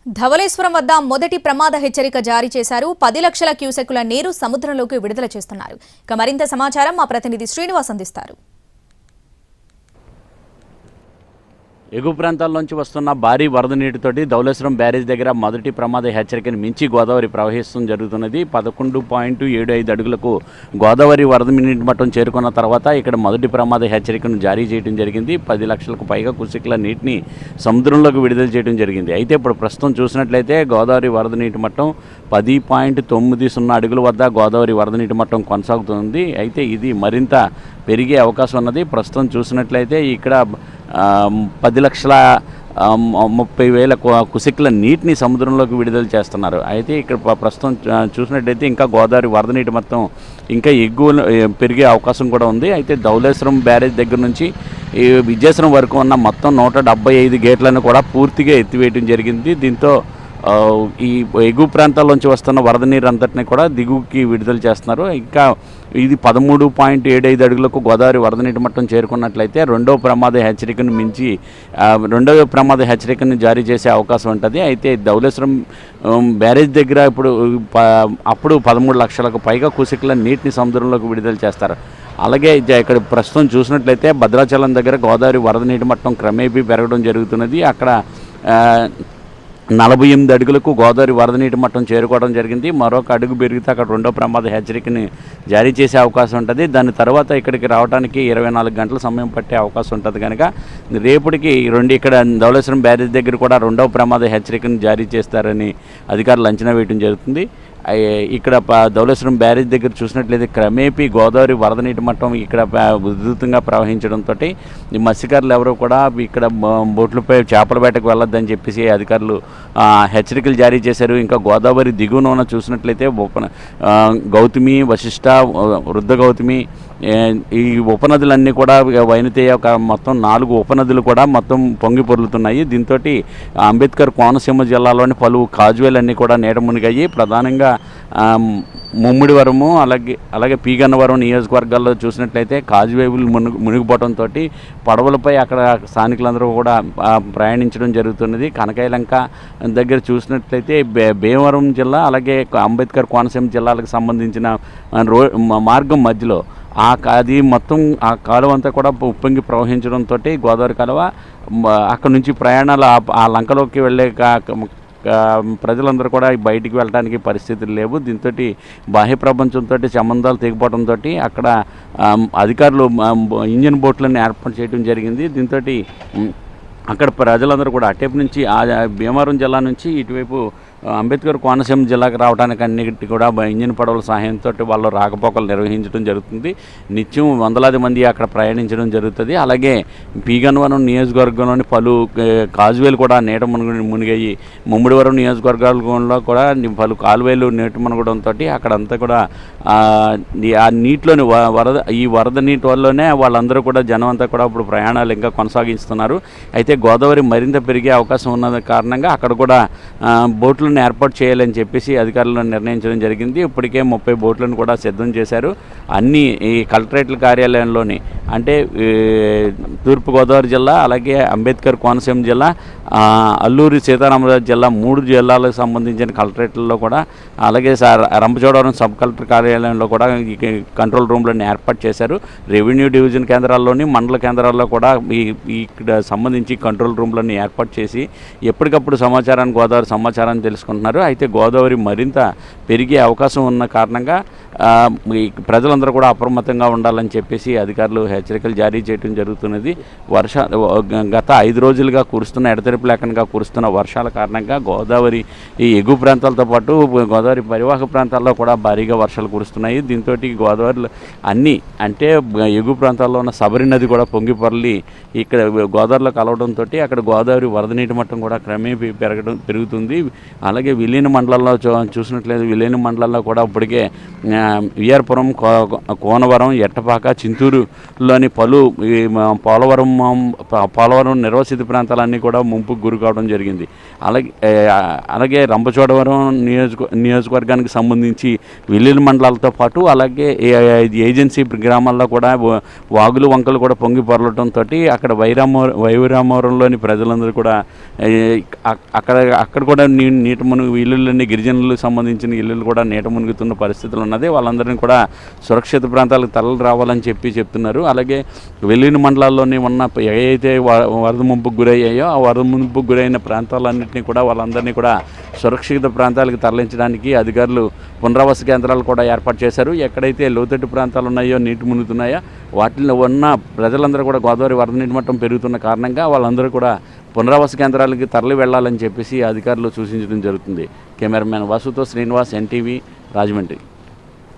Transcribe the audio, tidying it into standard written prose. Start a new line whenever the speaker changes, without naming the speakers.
ధవళేశ్వరం వద్ద మొదటి ప్రమాద హెచ్చరిక జారీ చేశారు. 10 లక్షల క్యూసెక్కుల నీరు సముద్రంలోకి విడుదల చేస్తున్నారు. ఇక మరింత సమాచారం మా ప్రతినిధి శ్రీనివాస్ అందిస్తారు.
ఎగువ ప్రాంతాల నుంచి వస్తున్న భారీ వరద నీటితోటి ధవళేశ్వరం బ్యారేజ్ దగ్గర మొదటి ప్రమాద హెచ్చరికను మించి గోదావరి ప్రవహిస్తూ జరుగుతున్నది. 11.75 అడుగులకు గోదావరి వరద నీటి మట్టం చేరుకున్న తర్వాత ఇక్కడ మొదటి ప్రమాద హెచ్చరికను జారీ చేయడం జరిగింది. 10 లక్షలకు పైగా క్యూసెక్కుల నీటిని సముద్రంలోకి విడుదల చేయడం జరిగింది. అయితే ఇప్పుడు ప్రస్తుతం చూసినట్లయితే గోదావరి వరద నీటి మట్టం 10.90 అడుగుల వద్ద గోదావరి వరద నీటి మట్టం కొనసాగుతుంది. అయితే ఇది మరింత పెరిగే అవకాశం ఉన్నది. ప్రస్తుతం చూసినట్లయితే ఇక్కడ 10,30,000 క్యూసెక్కుల నీటిని సముద్రంలోకి విడుదల చేస్తున్నారు. అయితే ఇక్కడ ప్రస్తుతం చూసినట్టయితే ఇంకా గోదావరి వరద నీటి మొత్తం ఇంకా ఎగువ పెరిగే అవకాశం కూడా ఉంది. అయితే ధవళేశ్వరం బ్యారేజ్ దగ్గర నుంచి ఈ విజయేశ్వరం వరకు ఉన్న మొత్తం 175 గేట్లను కూడా పూర్తిగా ఎత్తివేయడం జరిగింది. దీంతో ఈ ఎగువ ప్రాంతాల్లోంచి వస్తున్న వరద నీరు అంతటినీ కూడా దిగువకి విడుదల చేస్తున్నారు. ఇంకా ఇది 13.75 అడుగులకు గోదావరి వరద నీటి మట్టం చేరుకున్నట్లయితే రెండవ ప్రమాద హెచ్చరికను జారీ చేసే అవకాశం ఉంటుంది. అయితే ధవళేశ్వరం బ్యారేజ్ దగ్గర అప్పుడు 13 లక్షలకు పైగా క్యూసెక్కుల నీటిని సముద్రంలోకి విడుదల చేస్తారు. అలాగే ఇక్కడ ప్రస్తుతం చూసినట్లయితే భద్రాచలం దగ్గర గోదావరి వరద నీటి మట్టం క్రమేపీ పెరగడం జరుగుతున్నది. అక్కడ 48 అడుగులకు గోదావరి వరద నీటి మట్టం చేరుకోవడం జరిగింది. మరొక అడుగు పెరిగితే అక్కడ రెండో ప్రమాద హెచ్చరికని జారీ చేసే అవకాశం ఉంటుంది. దాని తర్వాత ఇక్కడికి రావడానికి 24 గంటల సమయం పట్టే అవకాశం ఉంటుంది. కనుక రేపటికి ఇక్కడ ధవళేశ్వరం బ్యారేజ్ దగ్గర కూడా రెండవ ప్రమాద హెచ్చరికను జారీ చేస్తారని అధికారులు అంచనా వేయడం జరుగుతుంది. ఇక్కడ ధవళేశ్వరం బ్యారేజ్ దగ్గర చూసినట్లయితే క్రమేపీ గోదావరి వరద నీటి మట్టం ఇక్కడ ఉధృతంగా ప్రవహించడంతో ఈ మత్స్యకారులు ఎవరు కూడా ఇక్కడ బోట్లపై చేపల వేటకు వెళ్ళొద్దని చెప్పేసి అధికారులు హెచ్చరికలు జారీ చేశారు. ఇంకా గోదావరి దిగువన చూసినట్లయితే గౌతమి, వశిష్ట, వృద్ధ గౌతమి ఈ ఉపనదులన్నీ కూడా వైనతేయ మొత్తం 4 ఉపనదులు కూడా మొత్తం పొంగి పొర్లుతున్నాయి. దీంతో అంబేద్కర్ కోనసీమ జిల్లాలోని పలు కాజువేలన్నీ కూడా నీట మునిగాయి. ప్రధానంగా ముమ్మిడివరము అలాగే పీగన్నవరం నియోజకవర్గాల్లో చూసినట్లయితే కాజువేవులు మునిగిపోవడంతో పడవలపై అక్కడ స్థానికులందరూ కూడా ప్రయాణించడం జరుగుతున్నది. కనకాయలంక దగ్గర చూసినట్లయితే భీమవరం జిల్లా అలాగే అంబేద్కర్ కోనసీమ జిల్లాలకు సంబంధించిన మార్గం మధ్యలో అది మొత్తం ఆ కాలువ అంతా కూడా ఉప్పొంగి ప్రవహించడంతో గోదావరి కాలువ అక్కడ నుంచి ప్రయాణాలు ఆ లంకలోకి వెళ్ళే ప్రజలందరూ కూడా బయటికి వెళ్ళడానికి పరిస్థితులు లేవు. దీంతో బాహ్య ప్రపంచంతో సంబంధాలు తెగిపోవడంతో అక్కడ అధికారులు ఇంజన్ బోట్లను ఏర్పాటు చేయడం జరిగింది. దీంతో అక్కడ ప్రజలందరూ కూడా అటేపు నుంచి భీమవరం జిల్లా నుంచి ఇటువైపు అంబేద్కర్ కోనసీమ జిల్లాకు రావడానికి అన్నిటి కూడా ఇంజిన్ పడవల సహాయంతో వాళ్ళు రాకపోకలు నిర్వహించడం జరుగుతుంది. నిత్యం వందలాది మంది అక్కడ ప్రయాణించడం జరుగుతుంది. అలాగే పీగన్నవరం నియోజకవర్గంలోని పలు కాజువేలు కూడా నీట మునిగాయి. ముమ్మిడివరం నియోజకవర్గాల్లో కూడా పలు కాలువేలు నీట మునగడంతో అక్కడంతా కూడా ఆ నీటిలోని ఈ వరద నీటి వల్లనే వాళ్ళందరూ కూడా జనం అంతా కూడా ఇప్పుడు ప్రయాణాలు ఇంకా కొనసాగిస్తున్నారు. అయితే గోదావరి మరింత పెరిగే అవకాశం ఉన్న కారణంగా అక్కడ కూడా బోట్లను ఏర్పాటు చేయాలని చెప్పేసి అధికారులను నిర్ణయించడం జరిగింది. ఇప్పటికే 30 బోట్లను కూడా సిద్ధం చేశారు. అన్ని ఈ కలెక్టరేట్ల కార్యాలయంలోని అంటే తూర్పుగోదావరి జిల్లా అలాగే అంబేద్కర్ కోనసీమ జిల్లా, అల్లూరి సీతారామరాజు జిల్లా 3 జిల్లాలకు సంబంధించిన కలెక్టరేట్లలో కూడా అలాగే రంపచోడవరం సబ్ కలెక్టర్ కార్యాలయంలో కూడా కంట్రోల్ రూమ్లను ఏర్పాటు చేశారు. రెవెన్యూ డివిజన్ కేంద్రాల్లోని మండల కేంద్రాల్లో కూడా ఇక్కడ సంబంధించి కంట్రోల్ రూమ్లను ఏర్పాటు చేసి ఎప్పటికప్పుడు గోదావరి సమాచారాన్ని తెలుసుకుంటున్నారు. అయితే గోదావరి మరింత పెరిగే అవకాశం ఉన్న కారణంగా ప్రజలందరూ కూడా అప్రమత్తంగా ఉండాలని చెప్పేసి అధికారులు హెచ్చరికలు జారీ చేయడం జరుగుతున్నది. గత 5 రోజులుగా ఎడతెరిపి లేకుండా కురుస్తున్న వర్షాల కారణంగా గోదావరి ఈ ఎగువ ప్రాంతాలతో పాటు గోదావరి పరివాహక ప్రాంతాల్లో కూడా భారీగా వర్షాలు కురుస్తున్నాయి. దీంతో గోదావరిలో అంటే ఎగువ ప్రాంతాల్లో ఉన్న సబరి నది కూడా పొంగి పొరలి ఇక్కడ గోదావరిలో కలవడంతో అక్కడ గోదావరి వరద నీటి మట్టం కూడా క్రమేపీ పెరుగుతుంది. అలాగే విలీన మండలాల్లో చూసినట్లయితే విలీన మండలాల్లో కూడా ఇప్పటికే విఆర్పురం, కోనవరం, ఎట్టపాక, చింతూరులోని పలు పోలవరం నిర్వసిత ప్రాంతాలన్నీ కూడా ముంపుకు గురి కావడం జరిగింది. అలాగే రంపచోడవరం నియోజకవర్గానికి సంబంధించి వెల్లుల్లి మండలాలతో పాటు అలాగే ఏజెన్సీ గ్రామాల్లో కూడా వాగులు వంకలు కూడా పొంగి పొరలటంతో అక్కడ వైరామవరంలోని ప్రజలందరూ కూడా అక్కడ కూడా నీట మునుగు ఇల్లులన్నీ గిరిజనులకు సంబంధించిన ఇల్లులు కూడా నీట మునుగుతున్న పరిస్థితులు ఉన్నది. వాళ్ళందరినీ కూడా సురక్షిత ప్రాంతాలకు తరలి రావాలని చెప్తున్నారు. అలాగే వెల్లుల్లి మండలాల్లోని ఉన్న ఏవైతే వరద ముంపుకు గురయ్యాయో ఆ వరద ముంపుకు గురైన ప్రాంతాలన్నింటినీ కూడా వాళ్ళందరినీ కూడా సురక్షిత ప్రాంతాలకు తరలించడానికి అధికారులు పునరావాస కేంద్రాలు కూడా ఏర్పాటు చేశారు. ఎక్కడైతే లోతట్టు ప్రాంతాలు ఉన్నాయో నీటి మునుగుతున్నాయో వాటిలో ఉన్న ప్రజలందరూ కూడా గోదావరి వరద నీటి మట్టం పెరుగుతున్న కారణంగా వాళ్ళందరూ కూడా పునరావాస కేంద్రాలకి తరలి వెళ్లాలని చెప్పేసి అధికారులు సూచించడం జరుగుతుంది. కెమెరామెన్ వాసుతో శ్రీనివాస్, ఎన్టీవీ, రాజమండ్రి.